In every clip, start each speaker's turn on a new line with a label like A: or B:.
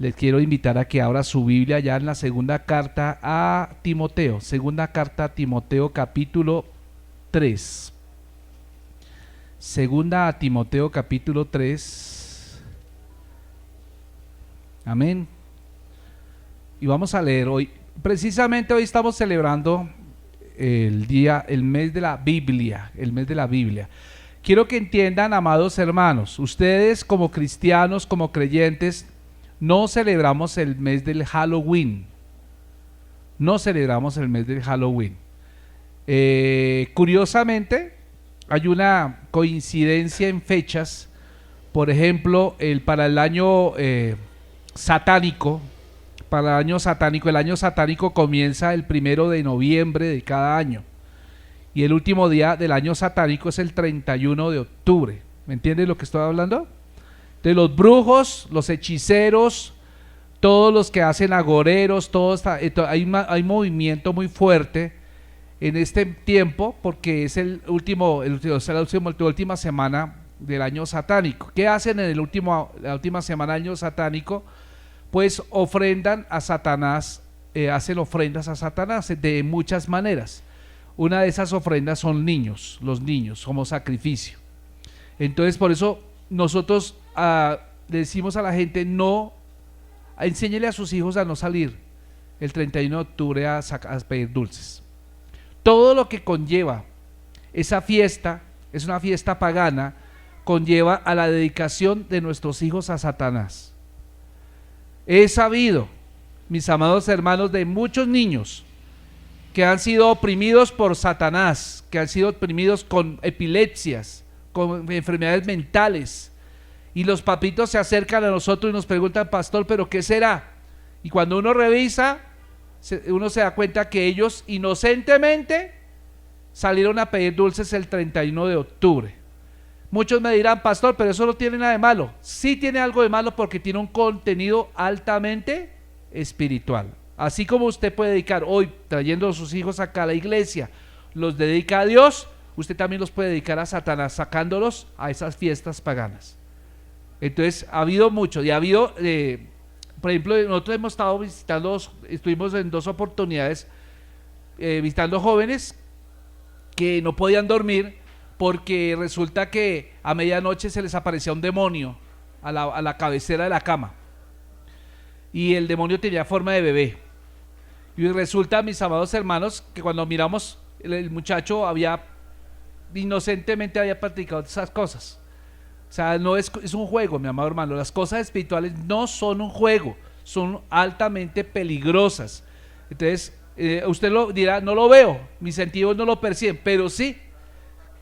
A: Les quiero invitar a que abra su Biblia ya en la segunda carta a Timoteo, segunda carta a Timoteo capítulo 3. Segunda a Timoteo capítulo 3. Amén. Y vamos a leer hoy, precisamente hoy estamos celebrando el mes de la Biblia, el mes de la Biblia. Quiero que entiendan, amados hermanos, ustedes como cristianos, como creyentes, no celebramos el mes del Halloween. No celebramos el mes del Halloween. Curiosamente, hay una coincidencia en fechas. Por ejemplo, para el año satánico, el año satánico comienza el 1 de noviembre de cada año. Y el último día del año satánico es el 31 de octubre. ¿Me entiendes lo que estoy hablando? De los brujos, los hechiceros, todos los que hacen agoreros, hay movimiento muy fuerte en este tiempo porque es la última semana del año satánico. ¿Qué hacen en la última semana del año satánico? Pues ofrendan a Satanás, hacen ofrendas a Satanás de muchas maneras. Una de esas ofrendas son los niños como sacrificio. Entonces por eso nosotros le decimos a la gente, enséñele a sus hijos a no salir el 31 de octubre a pedir dulces. Todo lo que conlleva esa fiesta, es una fiesta pagana, conlleva a la dedicación de nuestros hijos a Satanás. He sabido, mis amados hermanos, de muchos niños que han sido oprimidos por Satanás, que han sido oprimidos con epilepsias, con enfermedades mentales, y los papitos se acercan a nosotros y nos preguntan, pastor, ¿pero qué será? Y cuando uno revisa, uno se da cuenta que ellos inocentemente salieron a pedir dulces el 31 de octubre. Muchos me dirán, pastor, pero eso no tiene nada de malo. Sí tiene algo de malo porque tiene un contenido altamente espiritual. Así como usted puede dedicar hoy, trayendo a sus hijos acá a la iglesia, los dedica a Dios, usted también los puede dedicar a Satanás, sacándolos a esas fiestas paganas. Entonces ha habido mucho, y ha habido, por ejemplo, nosotros hemos estado estuvimos en 2 oportunidades visitando jóvenes que no podían dormir porque resulta que a medianoche se les aparecía un demonio a la cabecera de la cama, y el demonio tenía forma de bebé. Y resulta, mis amados hermanos, que cuando miramos, el muchacho inocentemente había practicado esas cosas. O sea, no es un juego, mi amado hermano. Las cosas espirituales no son un juego, son altamente peligrosas. Entonces, usted lo dirá, no lo veo, mis sentidos no lo perciben, pero sí,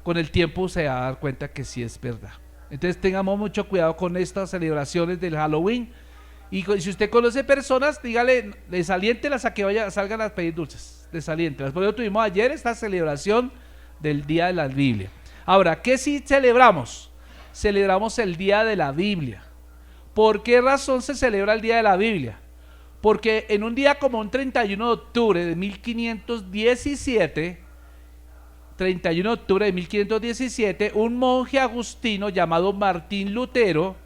A: con el tiempo se va a dar cuenta que sí es verdad. Entonces, tengamos mucho cuidado con estas celebraciones del Halloween. Y si usted conoce personas, dígale, desaliéntelas a que salgan a pedir dulces, desaliéntelas. Por eso tuvimos ayer esta celebración del Día de la Biblia. Ahora, ¿qué sí celebramos? Celebramos el Día de la Biblia. ¿Por qué razón se celebra el Día de la Biblia? Porque en un día como un 31 de octubre de 1517, 31 de octubre de 1517, un monje agustino llamado Martín Lutero,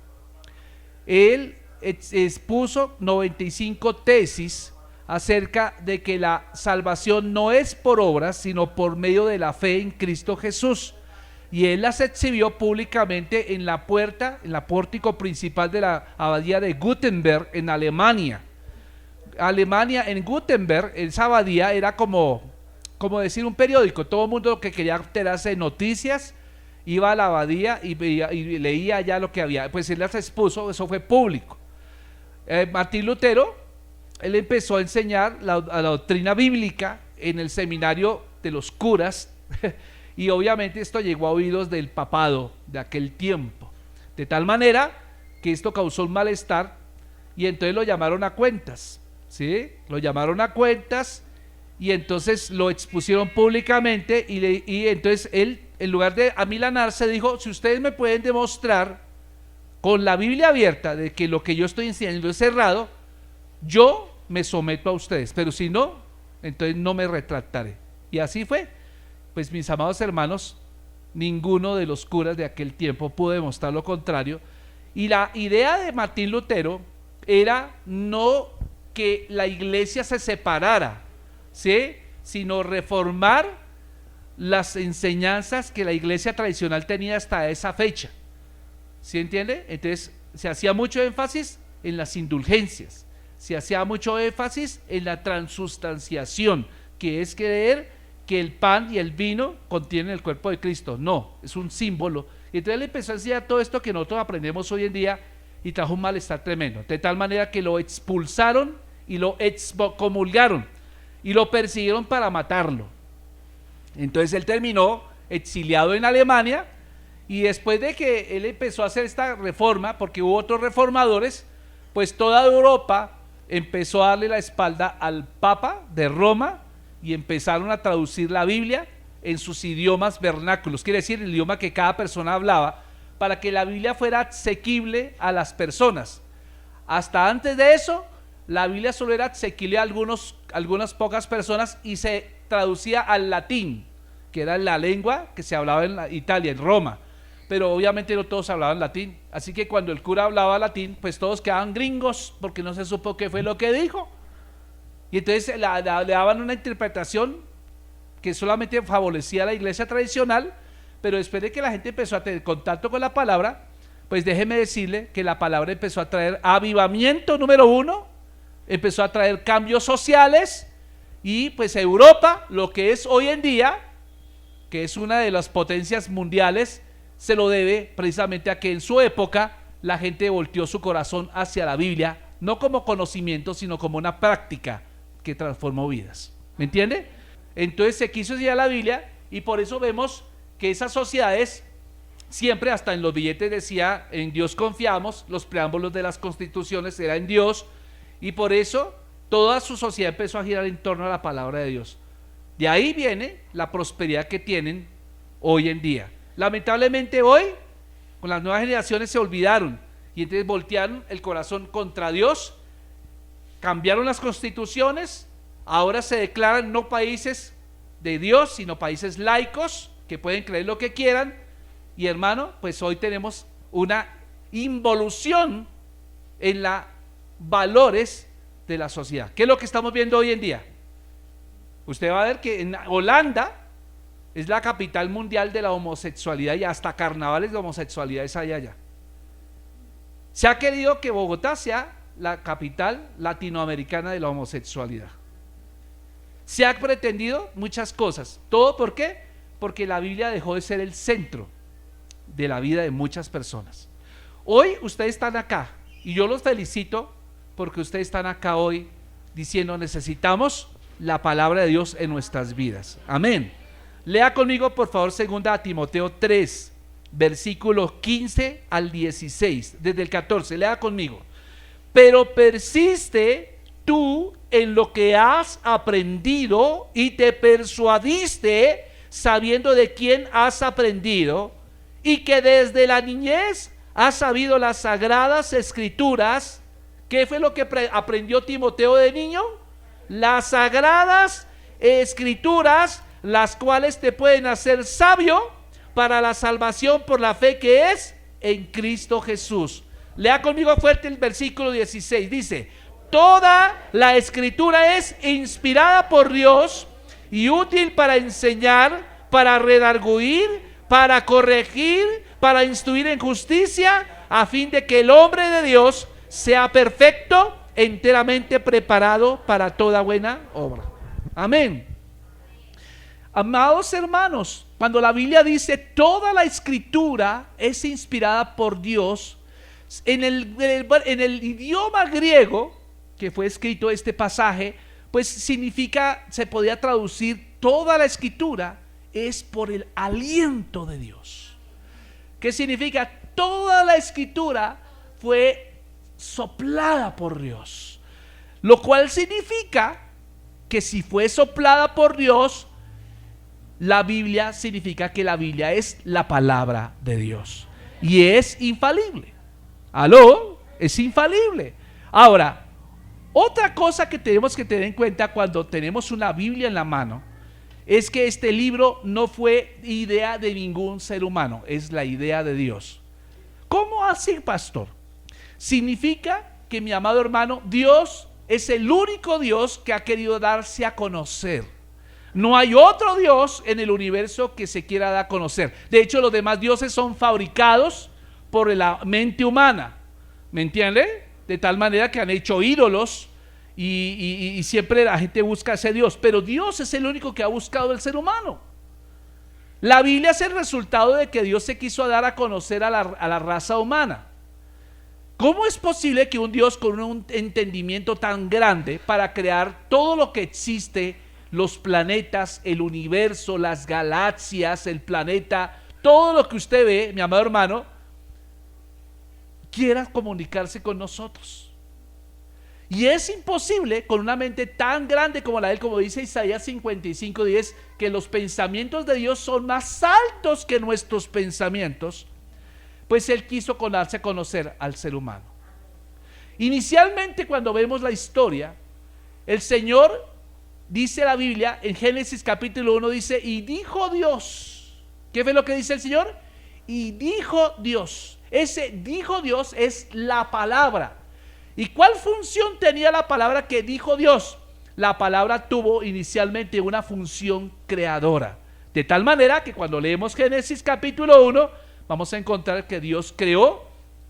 A: él expuso 95 tesis acerca de que la salvación no es por obras, sino por medio de la fe en Cristo Jesús. Y él las exhibió públicamente en la pórtico principal de la abadía de Gutenberg en Alemania. En Gutenberg, esa abadía era como decir un periódico. Todo el mundo que quería enterarse de noticias iba a la abadía y leía ya lo que había. Pues él las expuso, eso fue público. Martín Lutero, él empezó a enseñar la doctrina bíblica en el seminario de los curas y obviamente esto llegó a oídos del papado de aquel tiempo, de tal manera que esto causó un malestar y entonces lo llamaron a cuentas, ¿sí? Lo llamaron a cuentas y entonces lo expusieron públicamente y entonces él, en lugar de amilanarse, dijo, si ustedes me pueden demostrar con la Biblia abierta de que lo que yo estoy enseñando es errado, yo me someto a ustedes, pero si no, entonces no me retractaré. Y así fue. Pues mis amados hermanos, ninguno de los curas de aquel tiempo pudo demostrar lo contrario, y la idea de Martín Lutero era no que la iglesia se separara, ¿sí?, sino reformar las enseñanzas que la iglesia tradicional tenía hasta esa fecha. ¿Sí entiende? Entonces se hacía mucho énfasis en las indulgencias, se hacía mucho énfasis en la transustanciación, que es creer que el pan y el vino contienen el cuerpo de Cristo. No, es un símbolo. Y entonces le empezó a enseñar todo esto que nosotros aprendemos hoy en día, y trajo un malestar tremendo, de tal manera que lo expulsaron y lo excomulgaron y lo persiguieron para matarlo. Entonces él terminó exiliado en Alemania, y después de que él empezó a hacer esta reforma, porque hubo otros reformadores, pues toda Europa empezó a darle la espalda al Papa de Roma y empezaron a traducir la Biblia en sus idiomas vernáculos, quiere decir el idioma que cada persona hablaba, para que la Biblia fuera asequible a las personas. Hasta antes de eso, la Biblia solo era asequible a algunas pocas personas, y se traducía al latín, que era la lengua que se hablaba en Italia, en Roma, pero obviamente no todos hablaban latín, así que cuando el cura hablaba latín, pues todos quedaban gringos, porque no se supo qué fue lo que dijo, y entonces le daban una interpretación que solamente favorecía a la iglesia tradicional. Pero después de que la gente empezó a tener contacto con la palabra, pues déjeme decirle que la palabra empezó a traer avivamiento, número uno, empezó a traer cambios sociales, y pues Europa, lo que es hoy en día, que es una de las potencias mundiales, se lo debe precisamente a que en su época la gente volteó su corazón hacia la Biblia, no como conocimiento, sino como una práctica que transformó vidas. ¿Me entiende? Entonces se quiso enseñar la Biblia, y por eso vemos que esas sociedades siempre, hasta en los billetes decía: en Dios confiamos, los preámbulos de las constituciones eran en Dios, y por eso toda su sociedad empezó a girar en torno a la palabra de Dios. De ahí viene la prosperidad que tienen hoy en día. Lamentablemente hoy, con las nuevas generaciones, se olvidaron, y entonces voltearon el corazón contra Dios, cambiaron las constituciones, ahora se declaran no países de Dios, sino países laicos, que pueden creer lo que quieran. Y hermano, pues hoy tenemos una involución en los valores de la sociedad. ¿Qué es lo que estamos viendo hoy en día? Usted va a ver que en Holanda es la capital mundial de la homosexualidad, y hasta carnavales de homosexualidades hay allá. Se ha querido que Bogotá sea la capital latinoamericana de la homosexualidad. Se ha pretendido muchas cosas. ¿Todo por qué? Porque la Biblia dejó de ser el centro de la vida de muchas personas. Hoy ustedes están acá, y yo los felicito porque ustedes están acá hoy diciendo: necesitamos la palabra de Dios en nuestras vidas. Amén. Lea conmigo por favor 2 Timoteo 3, versículos 15 al 16, desde el 14, lea conmigo. Pero persiste tú en lo que has aprendido y te persuadiste, sabiendo de quién has aprendido, y que desde la niñez has sabido las sagradas escrituras. ¿Qué fue lo que aprendió Timoteo de niño? Las sagradas escrituras, las cuales te pueden hacer sabio para la salvación por la fe que es en Cristo Jesús. Lea conmigo fuerte el versículo 16, dice: toda la escritura es inspirada por Dios y útil para enseñar, para redarguir, para corregir, para instruir en justicia, a fin de que el hombre de Dios sea perfecto, enteramente preparado para toda buena obra. Amén. Amados hermanos, cuando la Biblia dice toda la escritura es inspirada por Dios, en el idioma griego que fue escrito este pasaje, pues significa, se podía traducir: toda la escritura es por el aliento de Dios. ¿Qué significa? Toda la escritura fue soplada por Dios, lo cual significa que si fue soplada por Dios, la Biblia significa que la Biblia es la palabra de Dios y es infalible. ¿Aló? Es infalible. Ahora, otra cosa que tenemos que tener en cuenta cuando tenemos una Biblia en la mano es que este libro no fue idea de ningún ser humano, es la idea de Dios. ¿Cómo así, pastor? Significa que, mi amado hermano, Dios es el único Dios que ha querido darse a conocer. No hay otro Dios en el universo que se quiera dar a conocer. De hecho, los demás dioses son fabricados por la mente humana, ¿me entiende? De tal manera que han hecho ídolos y siempre la gente busca a ese Dios, pero Dios es el único que ha buscado el ser humano. La Biblia es el resultado de que Dios se quiso dar a conocer a la raza humana. ¿Cómo es posible que un Dios con un entendimiento tan grande para crear todo lo que existe, los planetas, el universo, las galaxias, el planeta, todo lo que usted ve, mi amado hermano, quiera comunicarse con nosotros? Y es imposible con una mente tan grande como la de él, como dice Isaías 55:10, que los pensamientos de Dios son más altos que nuestros pensamientos, pues él quiso darse a conocer al ser humano. Inicialmente, cuando vemos la historia, el Señor, dice la Biblia en Génesis capítulo 1, dice, y dijo Dios. ¿Qué fue lo que dice el Señor? Y dijo Dios. Ese dijo Dios es la palabra. ¿Y cuál función tenía la palabra que dijo Dios? La palabra tuvo inicialmente una función creadora, de tal manera que cuando leemos Génesis capítulo 1, vamos a encontrar que Dios creó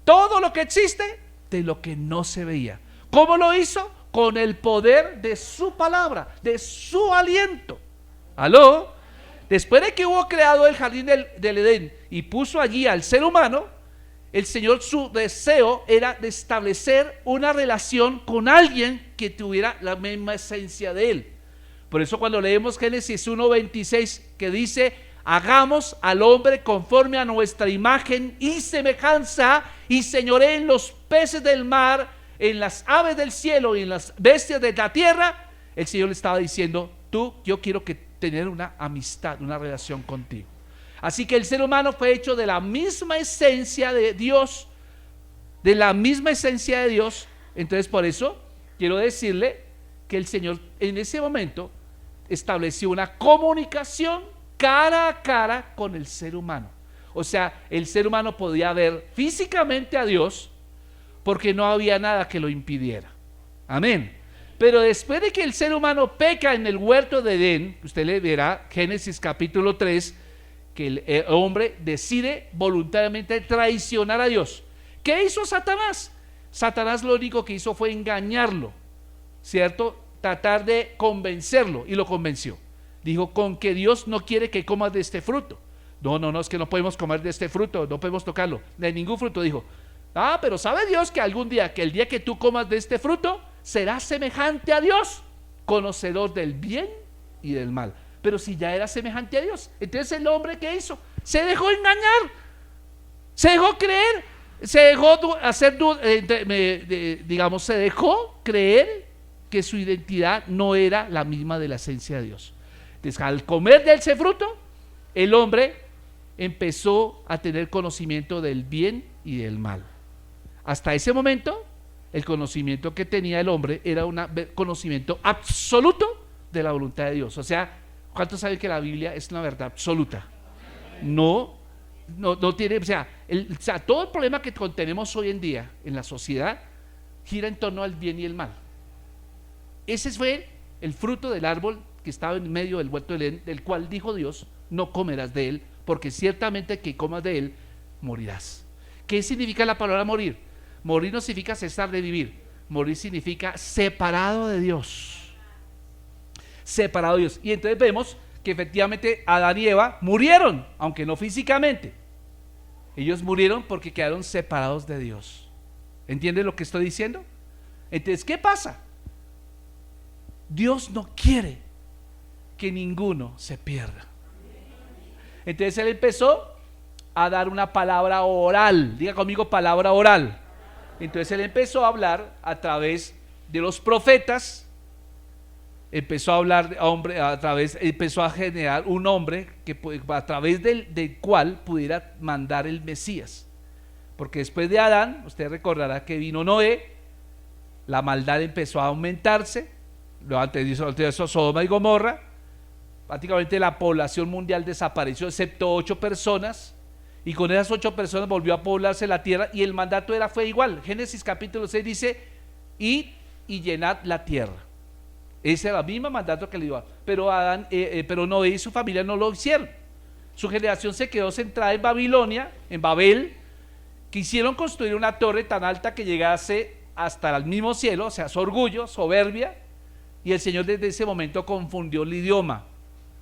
A: todo lo que existe de lo que no se veía. ¿Cómo lo hizo? Con el poder de su palabra, de su aliento. ¿Aló? Después de que hubo creado el jardín del Edén y puso allí al ser humano, el Señor, su deseo era de establecer una relación con alguien que tuviera la misma esencia de él. Por eso cuando leemos Génesis 1:26, que dice, hagamos al hombre conforme a nuestra imagen y semejanza, y señoree en los peces del mar, en las aves del cielo y en las bestias de la tierra. El Señor le estaba diciendo, yo quiero tener una amistad, una relación contigo. Así que el ser humano fue hecho de la misma esencia de Dios, de la misma esencia de Dios. Entonces, por eso quiero decirle que el Señor en ese momento estableció una comunicación cara a cara con el ser humano. O sea, el ser humano podía ver físicamente a Dios porque no había nada que lo impidiera. Amén. Pero después de que el ser humano peca en el huerto de Edén, usted le verá Génesis capítulo 3, que el hombre decide voluntariamente traicionar a Dios. ¿Qué hizo Satanás? Satanás lo único que hizo fue engañarlo, ¿cierto? Tratar de convencerlo, y lo convenció. Dijo, con que Dios no quiere que comas de este fruto. No, es que no podemos comer de este fruto, no podemos tocarlo, de ningún fruto. Dijo, pero sabe Dios que algún día, que el día que tú comas de este fruto, serás semejante a Dios, conocedor del bien y del mal. Pero si ya era semejante a Dios, entonces el hombre, ¿qué hizo? Se dejó engañar, se dejó creer, se dejó se dejó creer que su identidad no era la misma de la esencia de Dios. Entonces, al comer de ese fruto, el hombre empezó a tener conocimiento del bien y del mal. Hasta ese momento, el conocimiento que tenía el hombre era un conocimiento absoluto de la voluntad de Dios. O sea, ¿cuántos saben que la Biblia es una verdad absoluta? No tiene, o sea, todo el problema que tenemos hoy en día en la sociedad gira en torno al bien y el mal. Ese fue el fruto del árbol que estaba en medio del huerto de Edén, del cual dijo Dios, no comerás de él, porque ciertamente que comas de él, morirás. ¿Qué significa la palabra morir? Morir no significa cesar de vivir, morir significa separado de Dios. Separado de Dios. Y entonces vemos que efectivamente Adán y Eva murieron, aunque no físicamente. Ellos murieron porque quedaron separados de Dios. ¿Entienden lo que estoy diciendo? Entonces, ¿qué pasa? Dios no quiere que ninguno se pierda. Entonces él empezó a dar una palabra oral. Diga conmigo, palabra oral. Entonces él empezó a hablar a través de los profetas. Empezó a hablar empezó a generar un hombre que a través del cual pudiera mandar el Mesías. Porque después de Adán, usted recordará que vino Noé, la maldad empezó a aumentarse, antes de eso Sodoma y Gomorra, prácticamente la población mundial desapareció excepto 8 personas, y con esas 8 personas volvió a poblarse la tierra, y el mandato fue igual. Génesis capítulo 6 dice: id y llenad la tierra. Ese era el mismo mandato que le dio, pero pero Noé y su familia no lo hicieron. Su generación se quedó centrada en Babilonia, en Babel. Quisieron construir una torre tan alta que llegase hasta el mismo cielo, o sea, su orgullo, soberbia, y el Señor desde ese momento confundió el idioma.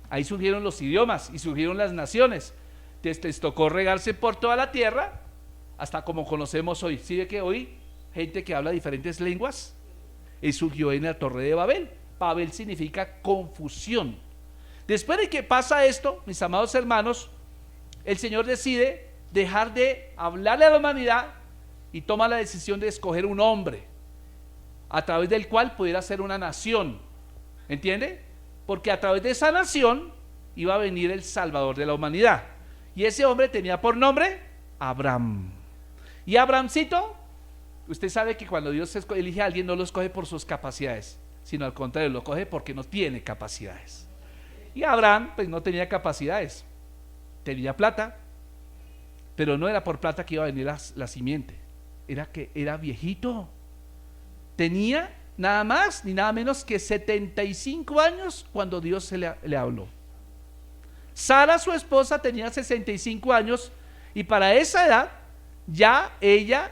A: Ahí surgieron los idiomas y surgieron las naciones. Les tocó regarse por toda la tierra hasta como conocemos hoy. ¿Sí ve que hoy gente que habla diferentes lenguas? Y surgió en la torre de Babel. Babel significa confusión. Después de que pasa esto, mis amados hermanos, el Señor decide dejar de hablarle a la humanidad y toma la decisión de escoger un hombre a través del cual pudiera ser una nación. ¿Entiende? Porque a través de esa nación iba a venir el Salvador de la humanidad. Y ese hombre tenía por nombre Abraham. Y Abrahamcito, usted sabe que cuando Dios elige a alguien, no lo escoge por sus capacidades, sino al contrario, lo coge porque no tiene capacidades. Y Abraham pues no tenía capacidades, tenía plata, pero no era por plata que iba a venir la simiente, era que era viejito, tenía nada más ni nada menos que 75 años cuando Dios le habló. Sara, su esposa, tenía 65 años, y para esa edad ya ella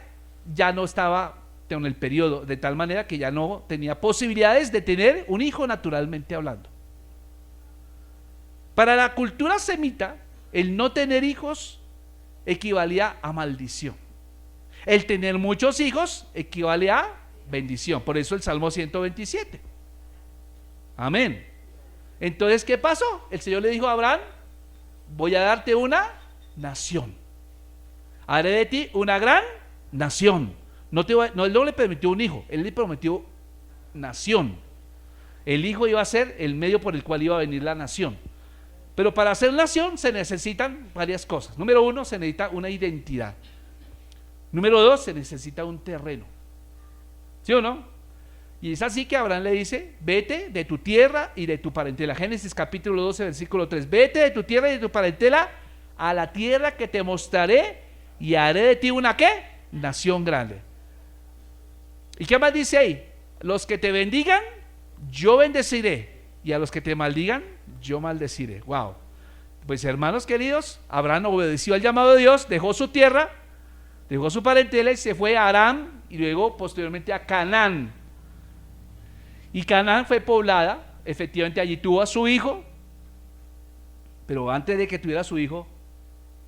A: ya no estaba en el periodo, de tal manera que ya no tenía posibilidades de tener un hijo, naturalmente hablando. Para la cultura semita, el no tener hijos equivalía a maldición. El tener muchos hijos equivale a bendición. Por eso el Salmo 127. Amén. Entonces, ¿qué pasó? El Señor le dijo a Abraham: voy a darte una nación, haré de ti una gran nación. Él no le permitió un hijo, él le prometió nación. El hijo iba a ser el medio por el cual iba a venir la nación. Pero para ser nación se necesitan varias cosas. Número 1, se necesita una identidad. Número 2, se necesita un terreno. ¿Sí o no? Y es así que Abraham le dice: vete de tu tierra y de tu parentela. Génesis capítulo 12, versículo 3. Vete de tu tierra y de tu parentela a la tierra que te mostraré, y haré de ti una ¿qué? Nación grande. ¿Y qué más dice ahí? Los que te bendigan, yo bendeciré, y a los que te maldigan, yo maldeciré. Wow. Pues hermanos queridos, Abraham obedeció al llamado de Dios, dejó su tierra, dejó su parentela y se fue a Aram, y luego posteriormente a Canaán. Y Canaán fue poblada, efectivamente allí tuvo a su hijo, pero antes de que tuviera a su hijo,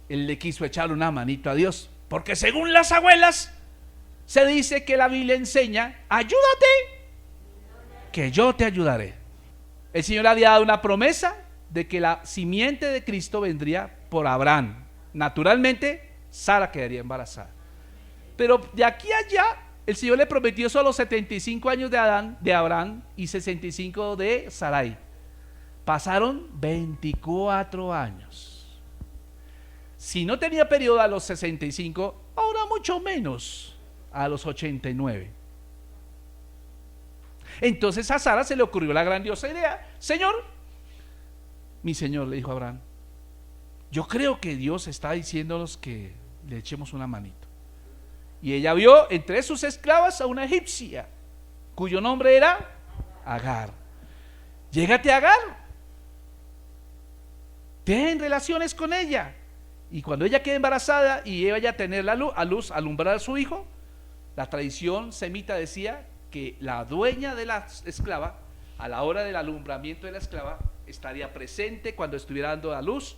A: él le quiso echar una manito a Dios, porque según las abuelas se dice que la Biblia enseña: ayúdate, que yo te ayudaré. El Señor había dado una promesa de que la simiente de Cristo vendría por Abraham. Naturalmente, Sara quedaría embarazada. Pero de aquí a allá, el Señor le prometió solo 75 años de Abraham y 65 de Sarai. Pasaron 24 años. Si no tenía periodo a los 65, ahora mucho menos a los 89. Entonces a Sara se le ocurrió la grandiosa idea: Señor, mi Señor, le dijo a Abraham, yo creo que Dios está diciéndonos que le echemos una manito. Y ella vio entre sus esclavas a una egipcia, cuyo nombre era Agar. Llégate a Agar, ten relaciones con ella, y cuando ella quede embarazada y ella ya tener a luz, alumbrar a su hijo, la tradición semita decía que la dueña de la esclava, a la hora del alumbramiento de la esclava, estaría presente cuando estuviera dando a luz,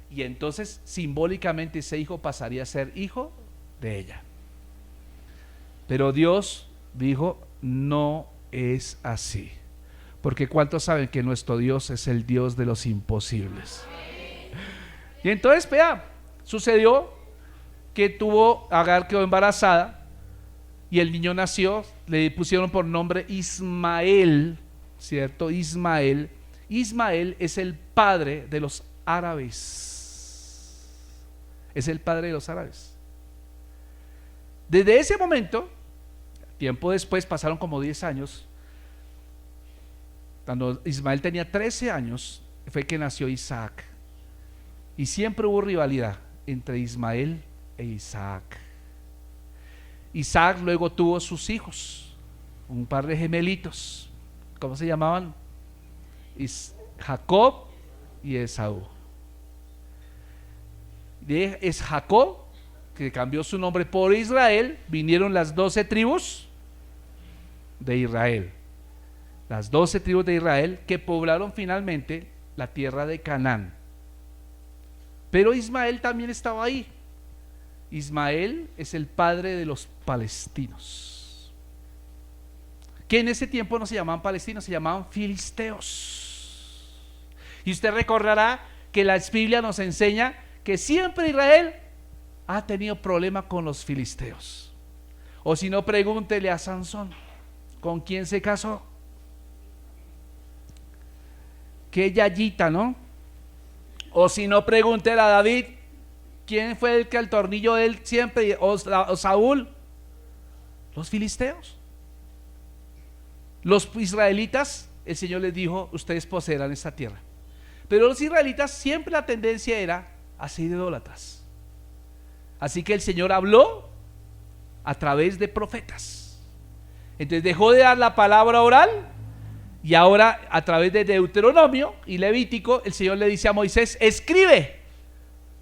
A: y entonces simbólicamente ese hijo pasaría a ser hijo de ella. Pero Dios dijo: no es así, porque ¿cuántos saben que nuestro Dios es el Dios de los imposibles? Y entonces, vea, sucedió que Agar quedó embarazada, y el niño nació, le pusieron por nombre Ismael, ¿cierto? Ismael. Ismael es el padre de los árabes. Es el padre de los árabes. Desde ese momento, tiempo después, pasaron como 10 años, cuando Ismael tenía 13 años, fue que nació Isaac. Y siempre hubo rivalidad entre Ismael e Isaac. Isaac luego tuvo sus hijos, un par de gemelitos. ¿Cómo se llamaban? Jacob y Esaú. Es Jacob, que cambió su nombre por Israel, vinieron las 12 tribus de Israel. Las 12 tribus de Israel que poblaron finalmente la tierra de Canaán. Pero Ismael también estaba ahí. Ismael es el padre de los palestinos, que en ese tiempo no se llamaban palestinos, se llamaban filisteos. Y usted recordará que la Biblia nos enseña que siempre Israel ha tenido problema con los filisteos. O si no, pregúntele a Sansón, ¿con quién se casó? Qué yayita, ¿no? O si no, pregúntele a David, ¿quién fue el que al tornillo de él siempre? O Saúl. Los filisteos. Los israelitas, el Señor les dijo, ustedes poseerán esta tierra. Pero los israelitas siempre la tendencia era a ser idólatras. Así que el Señor habló a través de profetas. Entonces dejó de dar la palabra oral, y ahora a través de Deuteronomio y Levítico el Señor le dice a Moisés: escribe,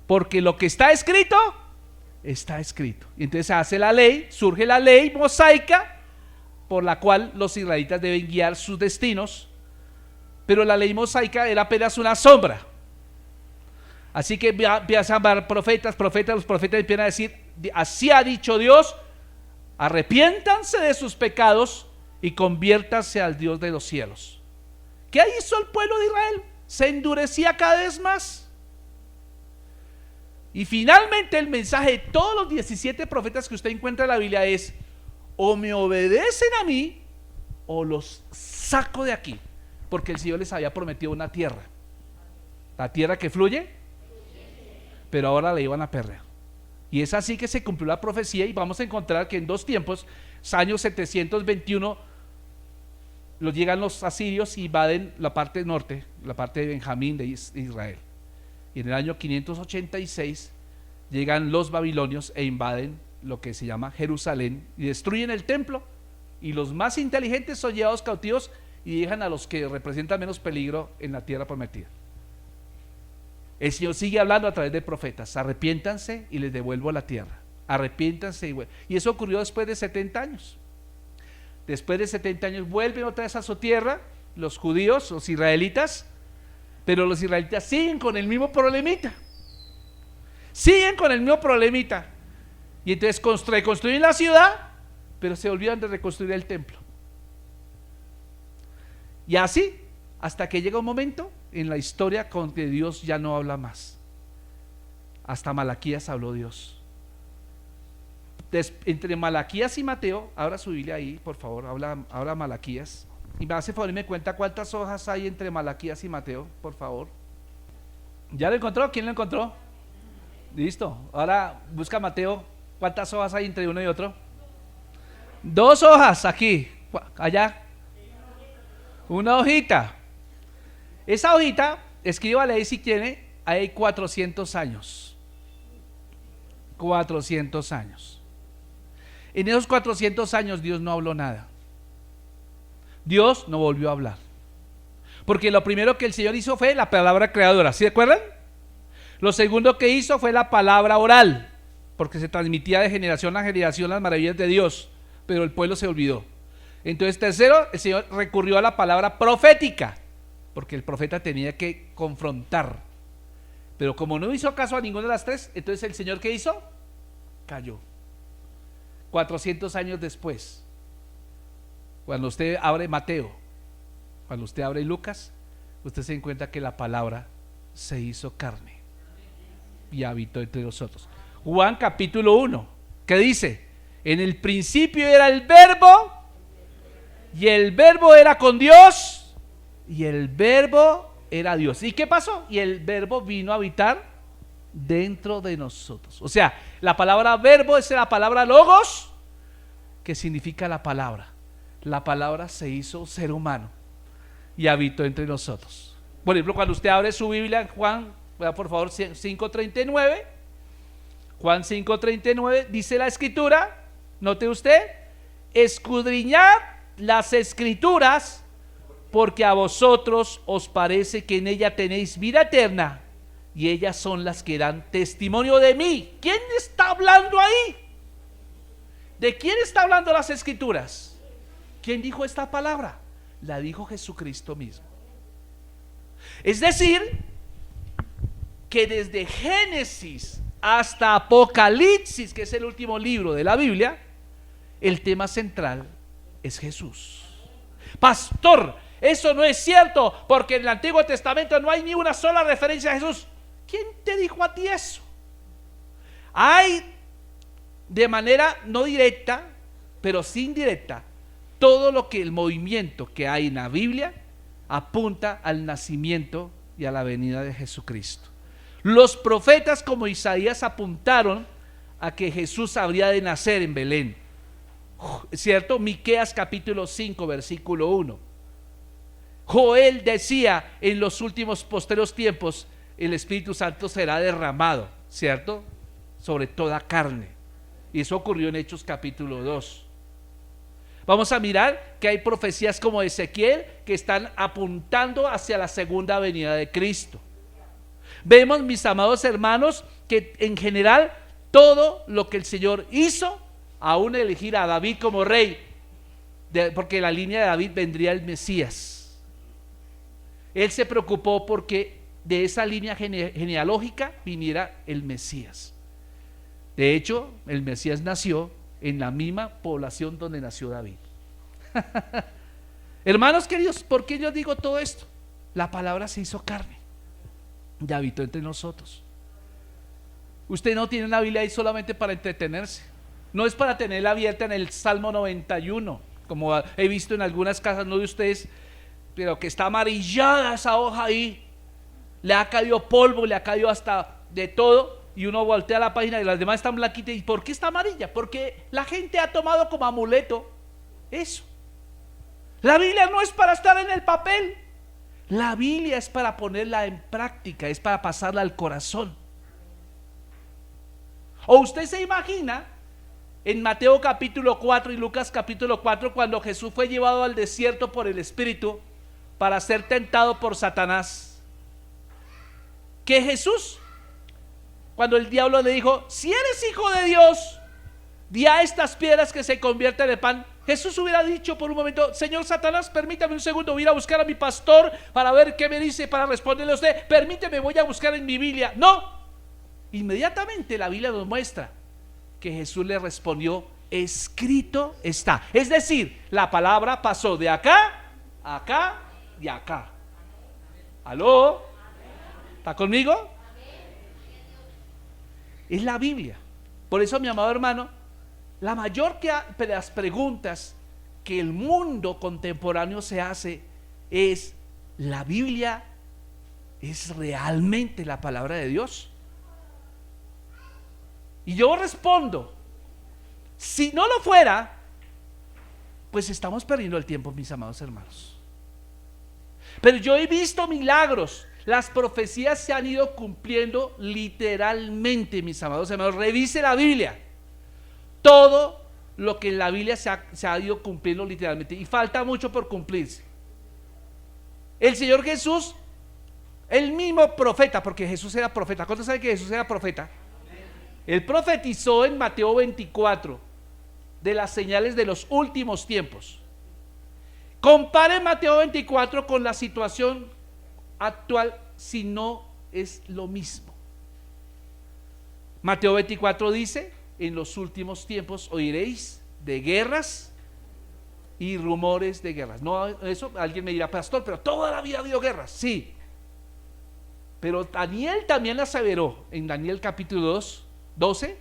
A: porque lo que está escrito, está escrito. Y entonces se hace la ley, surge la ley mosaica por la cual los israelitas deben guiar sus destinos. Pero la ley mosaica era apenas una sombra. Así que empiezan a llamar profetas, los profetas empiezan a decir: así ha dicho Dios, arrepiéntanse de sus pecados y conviértanse al Dios de los cielos. ¿Qué hizo el pueblo de Israel? Se endurecía cada vez más. Y finalmente el mensaje de todos los 17 profetas que usted encuentra en la Biblia es: o me obedecen a mí o los saco de aquí. Porque el Señor les había prometido una tierra, la tierra que fluye, pero ahora la iban a perder. Y es así que se cumplió la profecía, y vamos a encontrar que en 2 tiempos, años 721, llegan los asirios y invaden la parte norte, la parte de Benjamín de Israel. Y en el año 586 llegan los babilonios e invaden lo que se llama Jerusalén y destruyen el templo, y los más inteligentes son llevados cautivos y dejan a los que representan menos peligro en la tierra prometida. El Señor sigue hablando a través de profetas: arrepiéntanse y les devuelvo la tierra, arrepiéntanse. Y eso ocurrió después de 70 años. Después de 70 años vuelven otra vez a su tierra los judíos, los israelitas, pero los israelitas siguen con el mismo problemita. Y entonces reconstruyen la ciudad, pero se olvidan de reconstruir el templo. Y así, hasta que llega un momento en la historia con que Dios ya no habla más. Hasta Malaquías habló Dios. Entre Malaquías y Mateo, abra su Biblia ahí, por favor, habla Malaquías. Y me hace favor y me cuenta cuántas hojas hay entre Malaquías y Mateo, por favor. ¿Ya lo encontró? ¿Quién lo encontró? Listo. Ahora busca Mateo. ¿Cuántas hojas hay entre uno y otro? 2 hojas aquí. Allá. Una hojita. Esa hojita, escríbale ahí si quiere, hay 400 años. 400 años. En esos 400 años Dios no habló nada. Dios no volvió a hablar. Porque lo primero que el Señor hizo fue la palabra creadora, ¿sí recuerdan? Lo segundo que hizo fue la palabra oral, porque se transmitía de generación a generación las maravillas de Dios, pero el pueblo se olvidó. Entonces, tercero, el Señor recurrió a la palabra profética, porque el profeta tenía que confrontar. Pero como no hizo caso a ninguna de las 3, entonces el Señor, ¿qué hizo? Cayó. 400 años después, cuando usted abre Mateo, cuando usted abre Lucas, usted se encuentra que la palabra se hizo carne y habitó entre nosotros. Juan capítulo 1, ¿qué dice? En el principio era el verbo, y el verbo era con Dios, y el verbo era Dios. ¿Y qué pasó? Y el verbo vino a habitar dentro de nosotros. O sea, la palabra verbo es la palabra logos, que significa la palabra. La palabra se hizo ser humano y habitó entre nosotros. Por ejemplo, cuando usted abre su Biblia en Juan, por favor, 5:39, Juan 5:39 dice la escritura, note usted, escudriñad las escrituras porque a vosotros os parece que en ella tenéis vida eterna y ellas son las que dan testimonio de mí. ¿Quién está hablando ahí? ¿De quién está hablando las escrituras? ¿Quién dijo esta palabra? La dijo Jesucristo mismo. Es decir, que desde Génesis hasta Apocalipsis, que es el último libro de la Biblia, el tema central es Jesús. Pastor, eso no es cierto, porque en el Antiguo Testamento no hay ni una sola referencia a Jesús. ¿Quién te dijo a ti eso? Hay de manera no directa, pero sí indirecta, todo lo que el movimiento que hay en la Biblia apunta al nacimiento y a la venida de Jesucristo. Los profetas como Isaías apuntaron a que Jesús habría de nacer en Belén, ¿cierto? Miqueas capítulo 5 versículo 1. Joel decía, en los últimos posteros tiempos el Espíritu Santo será derramado, ¿cierto?, sobre toda carne. Y eso ocurrió en Hechos capítulo 2. Vamos a mirar que hay profecías como Ezequiel que están apuntando hacia la segunda venida de Cristo. Vemos, mis amados hermanos, que en general todo lo que el Señor hizo, aún elegir a David como rey, porque en la línea de David vendría el Mesías. Él se preocupó porque de esa línea genealógica viniera el Mesías. De hecho, el Mesías nació en la misma población donde nació David. Hermanos queridos, ¿por qué yo digo todo esto? La palabra se hizo carne y habitó entre nosotros. Usted no tiene una Biblia ahí solamente para entretenerse. No es para tenerla abierta en el Salmo 91, como he visto en algunas casas, no de ustedes, pero que está amarillada esa hoja ahí. Le ha caído polvo, le ha caído hasta de todo, y uno voltea la página y las demás están blanquitas. ¿Y por qué está amarilla? Porque la gente ha tomado como amuleto eso. La Biblia no es para estar en el papel. La Biblia es para ponerla en práctica, es para pasarla al corazón. ¿O usted se imagina en Mateo capítulo 4 y Lucas capítulo 4 cuando Jesús fue llevado al desierto por el Espíritu para ser tentado por Satanás? Que Jesús, cuando el diablo le dijo, si eres hijo de Dios, di a estas piedras que se convierten en pan, Jesús hubiera dicho por un momento, Señor Satanás, permítame un segundo, voy a ir a buscar a mi pastor para ver qué me dice, para responderle a usted. Permíteme, voy a buscar en mi Biblia. No, inmediatamente la Biblia nos muestra que Jesús le respondió, escrito está. Es decir, la palabra pasó de acá, acá y acá. ¿Aló? ¿Está conmigo? Es la Biblia. Por eso, mi amado hermano, la mayor de las preguntas que el mundo contemporáneo se hace es, ¿la Biblia es realmente la palabra de Dios? Y yo respondo, si no lo fuera, pues estamos perdiendo el tiempo, mis amados hermanos. Pero yo he visto milagros. Las profecías se han ido cumpliendo literalmente, mis amados hermanos. Revise la Biblia. Todo lo que en la Biblia se ha ido cumpliendo literalmente. Y falta mucho por cumplirse. El Señor Jesús, el mismo profeta, porque Jesús era profeta. ¿Cuántos saben que Jesús era profeta? Él profetizó en Mateo 24 de las señales de los últimos tiempos. Compare Mateo 24 con la situación actual, si no es lo mismo. Mateo 24 dice, en los últimos tiempos oiréis de guerras y rumores de guerras. No, eso alguien me dirá, pastor, pero toda la vida ha habido guerras. Sí, pero Daniel también aseveró en Daniel capítulo 12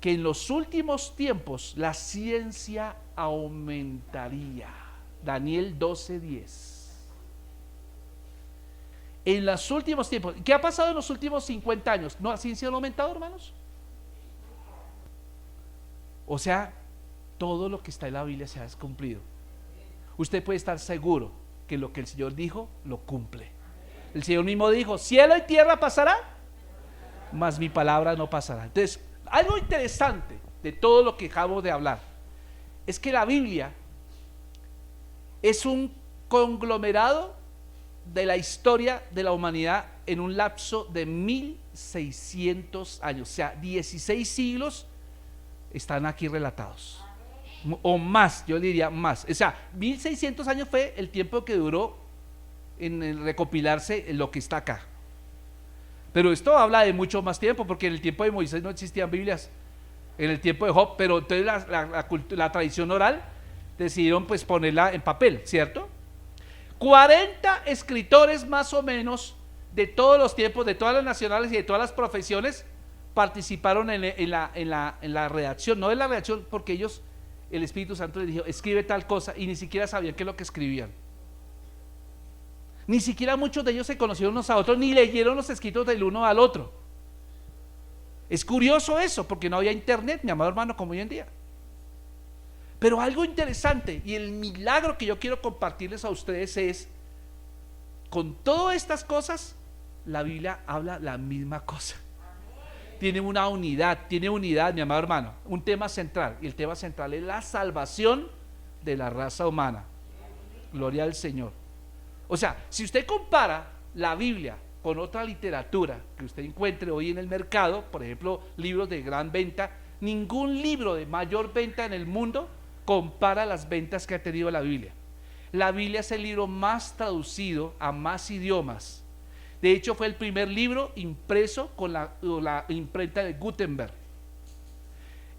A: que en los últimos tiempos la ciencia aumentaría. Daniel 12:10. En los últimos tiempos, ¿qué ha pasado en los últimos 50 años? ¿No la ciencia ha aumentado, hermanos? O sea, todo lo que está en la Biblia se ha cumplido. Usted puede estar seguro que lo que el Señor dijo, lo cumple. El Señor mismo dijo, cielo y tierra pasará, mas mi palabra no pasará. Entonces, algo interesante de todo lo que acabo de hablar es que la Biblia es un conglomerado de la historia de la humanidad en un lapso de 1600 años, o sea, 16 siglos están aquí relatados, o más, yo diría más. O sea, 1600 años fue el tiempo que duró en el recopilarse lo que está acá. Pero esto habla de mucho más tiempo, porque en el tiempo de Moisés no existían Biblias, en el tiempo de Job, pero entonces la tradición oral decidieron pues ponerla en papel, ¿cierto? 40 escritores más o menos de todos los tiempos, de todas las nacionales y de todas las profesiones participaron en la redacción, no en la redacción porque ellos, el Espíritu Santo les dijo, escribe tal cosa, y ni siquiera sabían qué es lo que escribían. Ni siquiera muchos de ellos se conocieron unos a otros, ni leyeron los escritos del uno al otro. Es curioso eso, porque no había internet, mi amado hermano, como hoy en día. Pero algo interesante y el milagro que yo quiero compartirles a ustedes es, con todas estas cosas, la Biblia habla la misma cosa. Tiene una unidad, mi amado hermano, un tema central, y el tema central es la salvación de la raza humana. Gloria al Señor. O sea, si usted compara la Biblia con otra literatura que usted encuentre hoy en el mercado, por ejemplo, libros de gran venta, ningún libro de mayor venta en el mundo compara las ventas que ha tenido la Biblia. La Biblia es el libro más traducido a más idiomas. De hecho, fue el primer libro impreso con la imprenta de Gutenberg.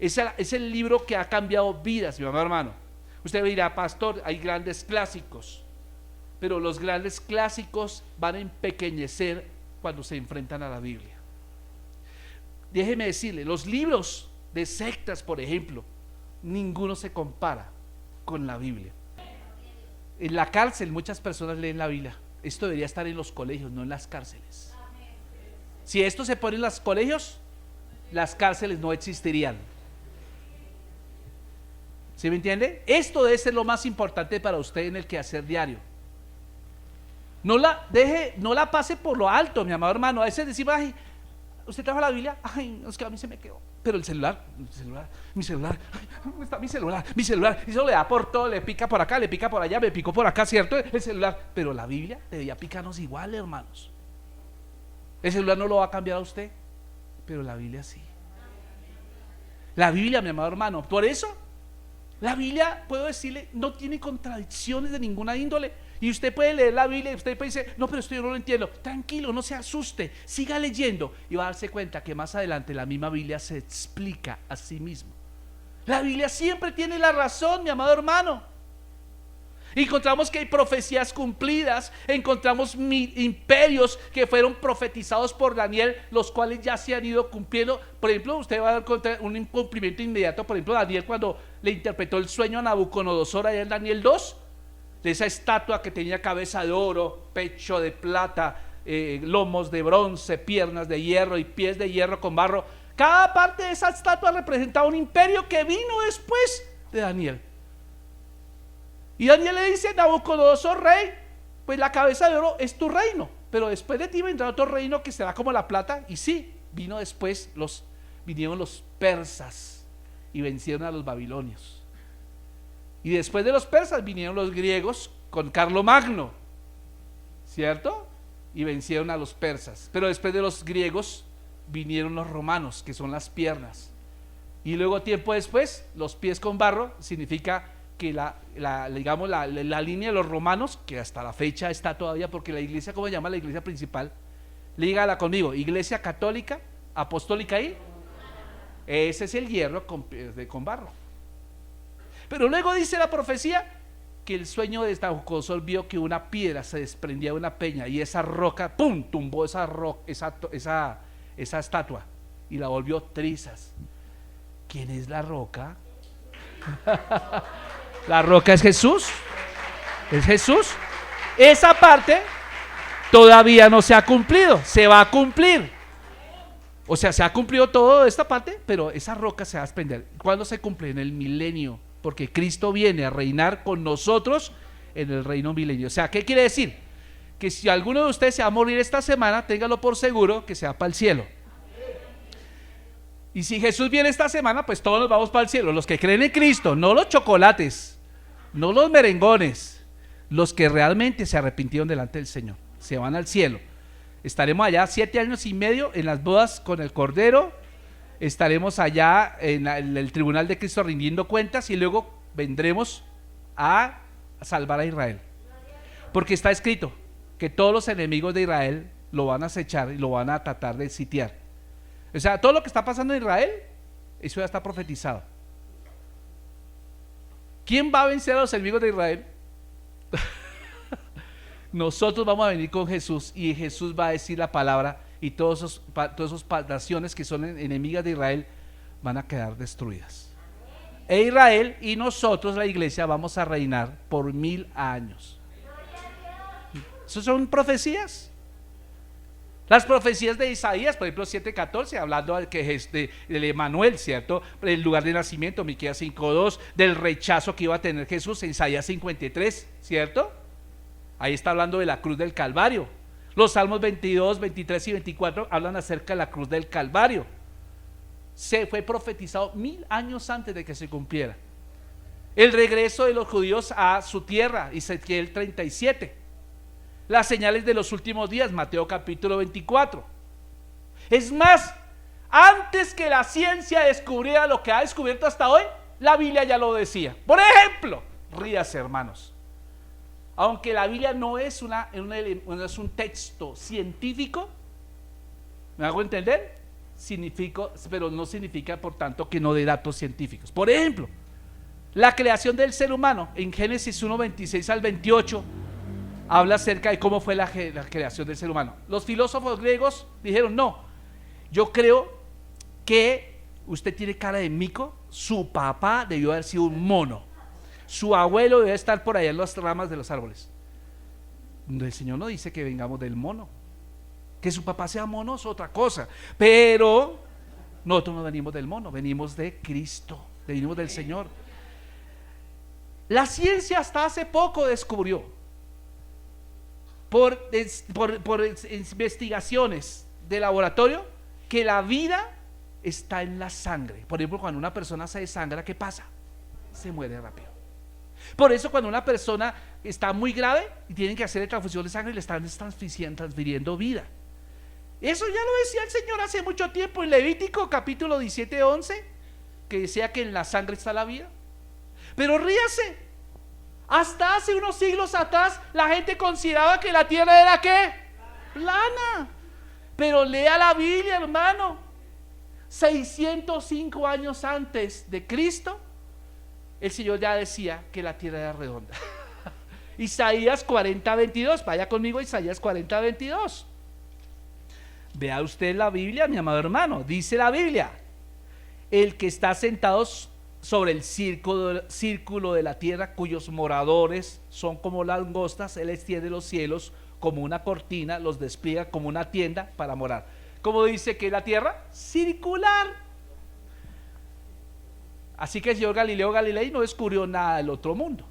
A: Es el libro que ha cambiado vidas, mi amado hermano. Usted me dirá, pastor, hay grandes clásicos, pero los grandes clásicos van a empequeñecer cuando se enfrentan a la Biblia. Déjeme decirle, los libros de sectas, por ejemplo, ninguno se compara con la Biblia. En la cárcel muchas personas leen la Biblia. Esto debería estar en los colegios, no en las cárceles. Si esto se pone en los colegios, las cárceles no existirían. ¿Sí me entiende? Esto debe ser lo más importante para usted en el quehacer diario. No la pase por lo alto, mi amado hermano. A veces decimos, ay, usted trajo la Biblia, ay, es que a mí se me quedó. Pero mi celular, ay, ¿dónde está mi celular? Y eso le da por todo, le pica por acá, le pica por allá, me picó por acá, ¿cierto? El celular. Pero la Biblia debería picarnos igual, hermanos. El celular no lo va a cambiar a usted, pero la Biblia sí. La Biblia, mi amado hermano, por eso la Biblia, puedo decirle, no tiene contradicciones de ninguna índole. Y usted puede leer la Biblia y usted puede decir, no, pero esto yo no lo entiendo. Tranquilo, no se asuste, siga leyendo y va a darse cuenta que más adelante la misma Biblia se explica a sí misma. La Biblia siempre tiene la razón, mi amado hermano. Encontramos que hay profecías cumplidas, encontramos imperios que fueron profetizados por Daniel, los cuales ya se han ido cumpliendo. Por ejemplo, usted va a encontrar un cumplimiento inmediato. Por ejemplo, Daniel, cuando le interpretó el sueño a Nabucodonosor allá en Daniel 2, de esa estatua que tenía cabeza de oro, pecho de plata, lomos de bronce, piernas de hierro y pies de hierro con barro. Cada parte de esa estatua representaba un imperio que vino después de Daniel. Y Daniel le dice, Nabucodonosor, rey, pues la cabeza de oro es tu reino, pero después de ti vendrá otro reino que será como la plata. Y sí, vino después, vinieron los persas y vencieron a los babilonios. Y después de los persas vinieron los griegos con Carlomagno, ¿cierto? Y vencieron a los persas. Pero después de los griegos vinieron los romanos, que son las piernas. Y luego tiempo después, los pies con barro, significa que la línea de los romanos, que hasta la fecha está todavía, porque la iglesia, ¿cómo se llama la iglesia principal? Lígala conmigo, iglesia católica, apostólica y ese es el hierro con barro. Pero luego dice la profecía que el sueño de Nabucodonosor vio que una piedra se desprendía de una peña y esa roca, ¡pum!, tumbó esa estatua y la volvió trizas. ¿Quién es la roca? La roca es Jesús. Es Jesús. Esa parte todavía no se ha cumplido, se va a cumplir. O sea, se ha cumplido toda esta parte, pero esa roca se va a desprender. ¿Cuándo se cumple? En el milenio, porque Cristo viene a reinar con nosotros en el reino milenio. O sea, ¿qué quiere decir? Que si alguno de ustedes se va a morir esta semana, téngalo por seguro que se va para el cielo. Y si Jesús viene esta semana, pues todos nos vamos para el cielo. Los que creen en Cristo, no los chocolates, no los merengones, los que realmente se arrepintieron delante del Señor, se van al cielo. Estaremos allá 7 años y medio en las bodas con el Cordero. Estaremos allá en el tribunal de Cristo rindiendo cuentas y luego vendremos a salvar a Israel. Porque está escrito que todos los enemigos de Israel lo van a acechar y lo van a tratar de sitiar. O sea, todo lo que está pasando en Israel, eso ya está profetizado. ¿Quién va a vencer a los enemigos de Israel? Nosotros vamos a venir con Jesús y Jesús va a decir la palabra y todas esas naciones que son enemigas de Israel van a quedar destruidas. E Israel y nosotros, la iglesia, vamos a reinar por 1000 años. ¿Esas son profecías? Las profecías de Isaías, por ejemplo 7:14, hablando de Emanuel, ¿cierto? El lugar de nacimiento, Miqueas 5:2, del rechazo que iba a tener Jesús en Isaías 53, ¿cierto? Ahí está hablando de la cruz del Calvario. Los Salmos 22, 23 y 24 hablan acerca de la cruz del Calvario. Se fue profetizado 1000 años antes de que se cumpliera. El regreso de los judíos a su tierra, Ezequiel 37. Las señales de los últimos días, Mateo capítulo 24. Es más, antes que la ciencia descubriera lo que ha descubierto hasta hoy, la Biblia ya lo decía. Por ejemplo, ríase, hermanos, aunque la Biblia no es un texto científico, ¿me hago entender? Pero no significa por tanto que no dé datos científicos. Por ejemplo, la creación del ser humano en Génesis 1:26 al 28 habla acerca de cómo fue la creación del ser humano. Los filósofos griegos dijeron: no, yo creo que usted tiene cara de mico, su papá debió haber sido un mono, su abuelo debe estar por allá en las ramas de los árboles. El Señor no dice que vengamos del mono, que su papá sea mono es otra cosa, pero nosotros no venimos del mono, venimos de Cristo, venimos del Señor. La ciencia hasta hace poco descubrió, por investigaciones de laboratorio, que la vida está en la sangre. Por ejemplo, cuando una persona se desangra, ¿qué pasa? Se muere rápido. Por eso cuando una persona está muy grave y tienen que hacerle transfusión de sangre, le están transfiriendo vida. Eso ya lo decía el Señor hace mucho tiempo en Levítico capítulo 17:11, que decía que en la sangre está la vida. Pero ríase, hasta hace unos siglos atrás la gente consideraba que la tierra era ¿qué? Plana. Pero lea la Biblia, hermano. 605 años antes de Cristo, el Señor ya decía que la tierra era redonda. Isaías 40:22, vaya conmigo a Isaías 40:22. Vea usted la Biblia, mi amado hermano. Dice la Biblia: el que está sentado sobre el círculo de la tierra, cuyos moradores son como langostas, él extiende los cielos como una cortina, los despliega como una tienda para morar. ¿Cómo dice que es la tierra? Circular. Así que el señor Galileo Galilei no descubrió nada del otro mundo.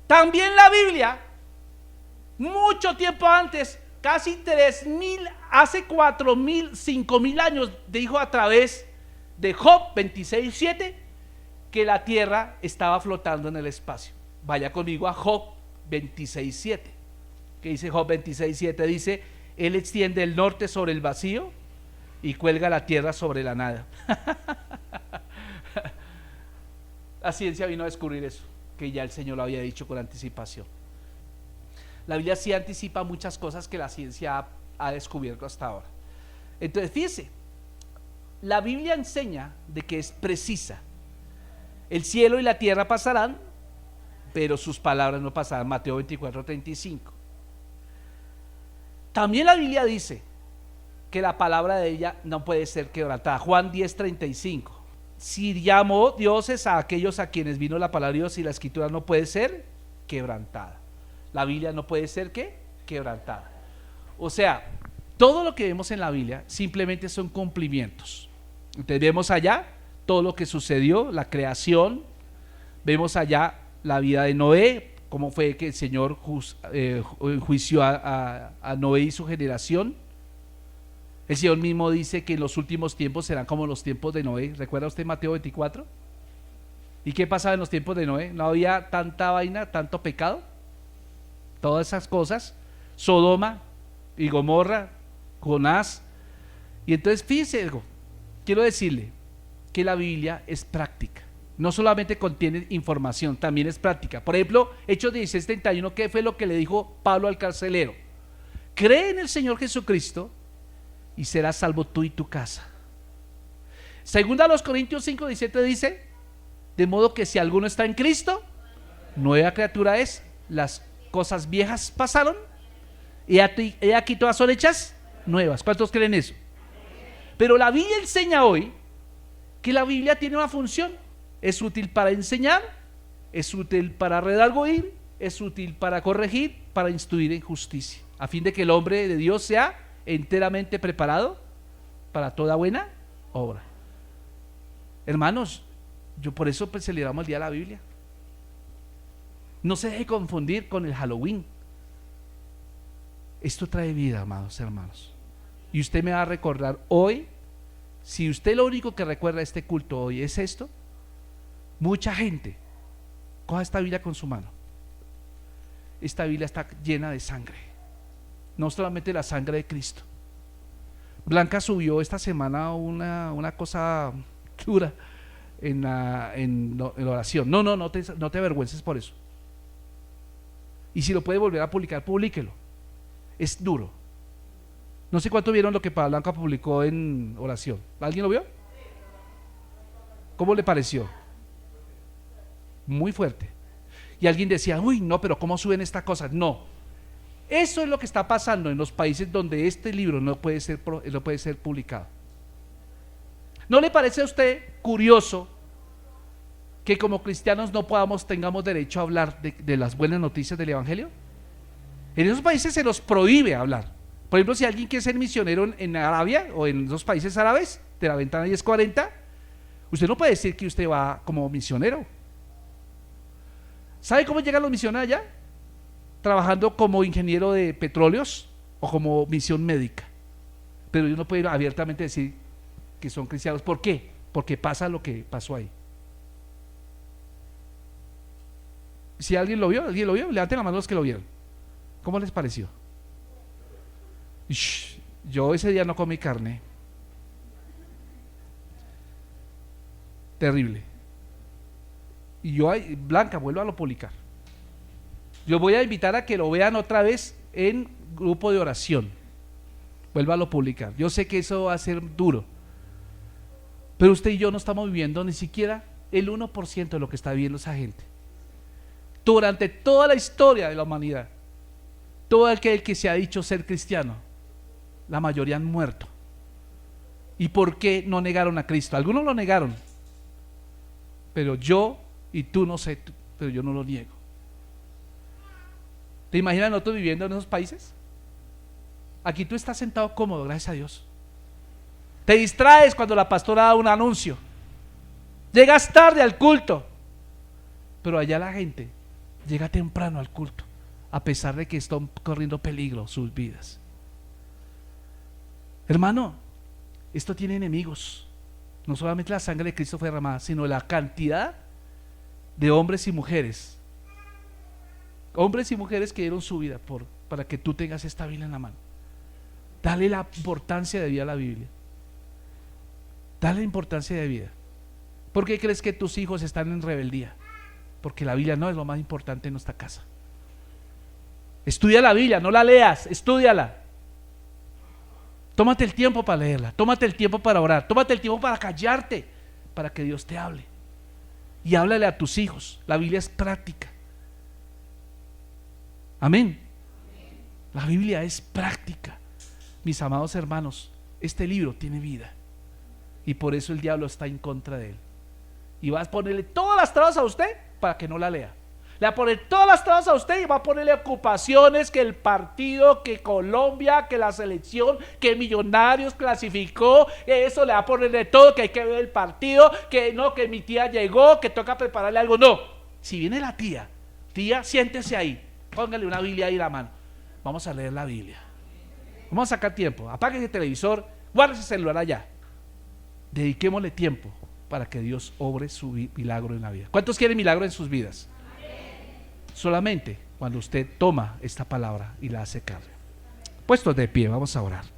A: También la Biblia, mucho tiempo antes, casi 3000, hace 4000, 5000 años, dijo a través de Job 26:7 que la tierra estaba flotando en el espacio. Vaya conmigo a Job 26:7. ¿Qué dice Job 26:7? Dice: él extiende el norte sobre el vacío y cuelga la tierra sobre la nada. La ciencia vino a descubrir eso, que ya el Señor lo había dicho con anticipación. La Biblia sí anticipa muchas cosas que la ciencia ha descubierto hasta ahora. Entonces, fíjese, la Biblia enseña de que es precisa. El cielo y la tierra pasarán, pero sus palabras no pasarán. Mateo 24:35. También la Biblia dice que la palabra de ella no puede ser quebrantada. Juan 10:35. Si llamó dioses a aquellos a quienes vino la palabra de Dios, y la escritura no puede ser quebrantada. La Biblia no puede ser ¿qué? Quebrantada. O sea, todo lo que vemos en la Biblia simplemente son cumplimientos. Entonces vemos allá todo lo que sucedió, la creación, vemos allá la vida de Noé, cómo fue que el Señor enjuició a Noé y su generación. El Señor mismo dice que en los últimos tiempos serán como los tiempos de Noé. ¿Recuerda usted Mateo 24? ¿Y qué pasaba en los tiempos de Noé? No había tanta vaina, tanto pecado. Todas esas cosas. Sodoma y Gomorra, Jonás. Y entonces fíjese algo. Quiero decirle que la Biblia es práctica. No solamente contiene información, también es práctica. Por ejemplo, Hechos 16:31, ¿qué fue lo que le dijo Pablo al carcelero? Cree en el Señor Jesucristo y serás salvo tú y tu casa. Segunda a los Corintios 5:17 dice, de modo que si alguno está en Cristo, nueva criatura es, las cosas viejas pasaron y aquí todas son hechas nuevas. ¿Cuántos creen eso? Pero la Biblia enseña hoy que la Biblia tiene una función. Es útil para enseñar, es útil para redarguir, es útil para corregir, para instruir en justicia, a fin de que el hombre de Dios sea enteramente preparado para toda buena obra. Hermanos, yo por eso pues celebramos el día de la Biblia. No se deje confundir con el Halloween. Esto trae vida, amados hermanos. Y usted me va a recordar hoy, si usted lo único que recuerda de este culto hoy es esto, mucha gente, coja esta Biblia con su mano. Esta Biblia está llena de sangre, no solamente la sangre de Cristo. Blanca subió esta semana una cosa dura en la oración. No te avergüences por eso. Y si lo puede volver a publicar, publíquelo. Es duro. No sé cuánto vieron lo que Blanca publicó en oración. ¿Alguien lo vio? ¿Cómo le pareció? Muy fuerte. Y alguien decía, uy, no, pero ¿cómo suben esta cosa? No. Eso es lo que está pasando en los países donde este libro no puede ser publicado. ¿No le parece a usted curioso que como cristianos no tengamos derecho a hablar de las buenas noticias del Evangelio? En esos países se nos prohíbe hablar. Por ejemplo, si alguien quiere ser misionero en Arabia o en esos países árabes de la ventana 1040, usted no puede decir que usted va como misionero. ¿Sabe cómo llegan los misioneros allá? Trabajando como ingeniero de petróleos o como misión médica. Pero ellos no pueden abiertamente decir que son cristianos. ¿Por qué? Porque pasa lo que pasó ahí. Si alguien lo vio, levanten la mano los que lo vieron. ¿Cómo les pareció? Yo ese día no comí carne. Terrible. Y yo, Blanca, vuelvo a publicar. Yo voy a invitar a que lo vean otra vez en grupo de oración. Vuelva a publicar. Yo sé que eso va a ser duro, pero usted y yo no estamos viviendo ni siquiera el 1% de lo que está viviendo esa gente. Durante toda la historia de la humanidad, todo aquel que se ha dicho ser cristiano, la mayoría han muerto. ¿Y por qué no negaron a Cristo? Algunos lo negaron, pero yo y tú no sé, pero yo no lo niego. ¿Te imaginas nosotros viviendo en esos países? Aquí tú estás sentado cómodo, gracias a Dios. Te distraes cuando la pastora da un anuncio. Llegas tarde al culto, pero allá la gente llega temprano al culto, a pesar de que están corriendo peligro sus vidas. Hermano, esto tiene enemigos. No solamente la sangre de Cristo fue derramada, sino la cantidad de hombres y mujeres que dieron su vida para que tú tengas esta Biblia en la mano. Dale la importancia de vida a la Biblia. Dale importancia de vida. ¿Por qué crees que tus hijos están en rebeldía? Porque la Biblia no es lo más importante en nuestra casa. Estudia la Biblia, no la leas, estúdiala. Tómate el tiempo para leerla, tómate el tiempo para orar, tómate el tiempo para callarte, para que Dios te hable. Y háblale a tus hijos. La Biblia es práctica. Amén. La Biblia es práctica. Mis amados hermanos, este libro tiene vida. Y por eso el diablo está en contra de él. Y va a ponerle todas las trabas a usted para que no la lea. Le va a poner todas las trabas a usted y va a ponerle ocupaciones, que el partido, que Colombia, que la selección, que Millonarios clasificó, eso le va a poner de todo, que hay que ver el partido, que no, que mi tía llegó, que toca prepararle algo. No, si viene la tía, siéntese ahí, póngale una Biblia ahí en la mano, vamos a leer la Biblia. Vamos a sacar tiempo. Apague ese televisor, guarde ese celular allá. Dediquémosle tiempo para que Dios obre su milagro en la vida. ¿Cuántos quieren milagro en sus vidas? Solamente cuando usted toma esta palabra y la hace carne. Puestos de pie, vamos a orar.